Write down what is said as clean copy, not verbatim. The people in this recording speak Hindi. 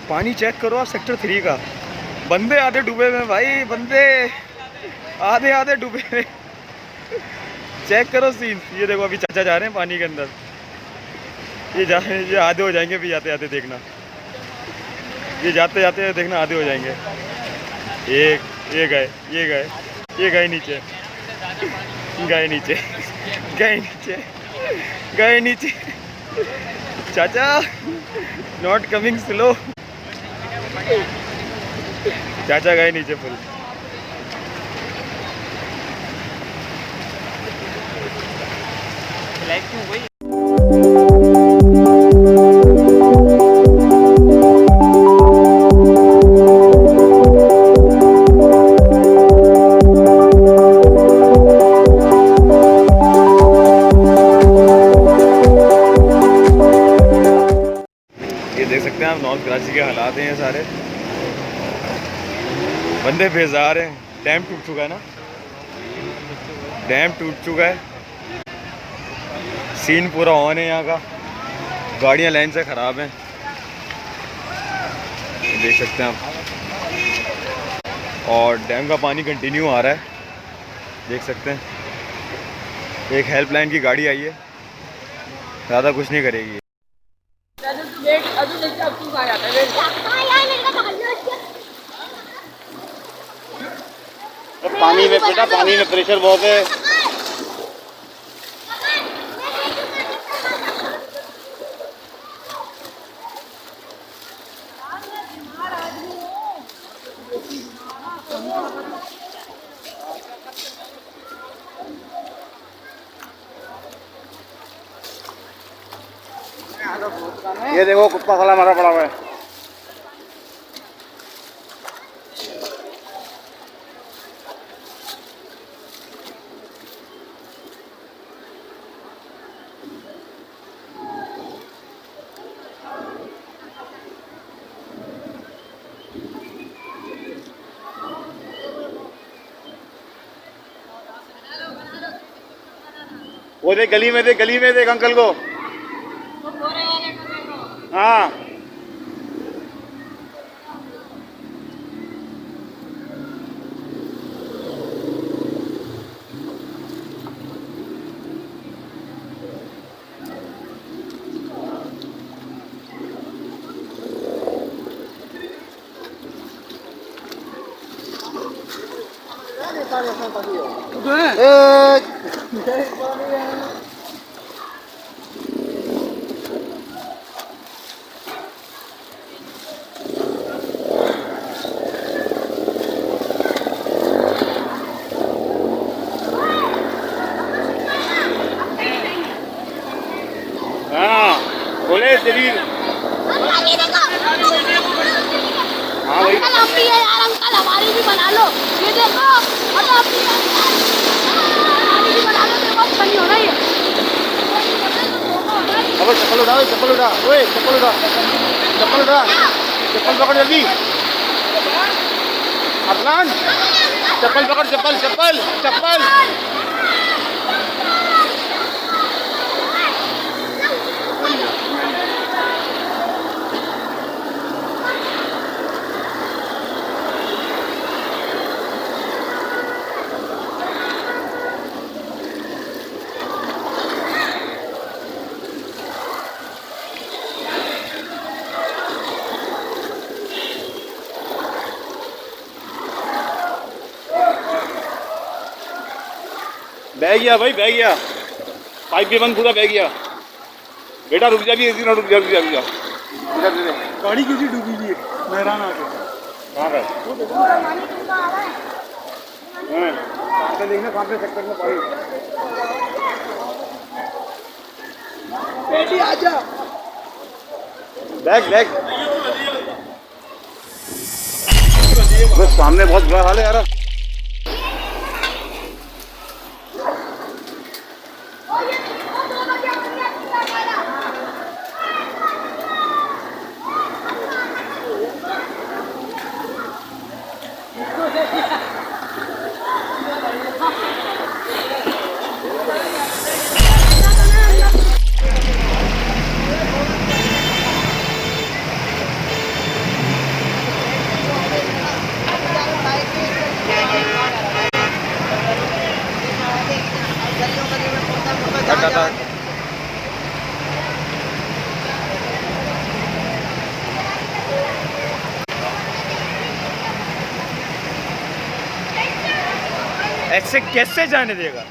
पानी चेक करो आप सेक्टर 3 का। बंदे आधे डूबे में भाई, बंदे आधे आधे डूबे में। चेक करो सीन। ये देखो अभी चाचा जा रहे हैं पानी के अंदर। ये आधे हो जाएंगे भी जाते जाते, देखना। ये जाते जाते देखना आधे हो जाएंगे। ये गए, ये गए, ये गए नीचे, गए नीचे, गए नीचे, गए नीचे। चाचा नॉट कमिंग स्लो। चाचा गए नीचे फुल। देख सकते हैं आप नॉर्थ कराची के हालात हैं ये सारे। बंदे बेजार हैं। डैम टूट चुका है ना, डैम टूट चुका है। सीन पूरा ऑन है यहाँ का। गाड़ियाँ लाइन से ख़राब हैं, देख सकते हैं आप। और डैम का पानी कंटिन्यू आ रहा है, देख सकते हैं। एक हेल्पलाइन की गाड़ी आई है, ज़्यादा कुछ नहीं करेगी। पानी में बेटा, पानी में प्रेशर बहुत है। ये देखो कुत्ता साला मरा पड़ा हुआ है। वो देख गली में, देख गली में, देख अंकल को। हाँ बोले शरीर। हाँ भाई अंकल हमारी भी बना लो। ये देखो बनी हो रही है। अब चप्पल उठा, चप्पल उठा, ओए चप्पल उठा, चप्पल उठा, चप्पल पकड़ जल्दी। अदनान चप्पल पकड़, चप्पल चप्पल चप्पल। बह गया भाई, बह गया। पाइप भी बंद, पूरा बह गया। बेटा रुक जा, भी रुक जा, रुक जा, रुक जा। गाड़ी किसी डूबी हुई है, मेहरान आके। कहाँ पर? देखना कहाँ पे सेक्टर में पानी। बेटी आजा। बैग बैग सामने बहुत बुरा हाल है यार। ऐसे कैसे जाने देगा?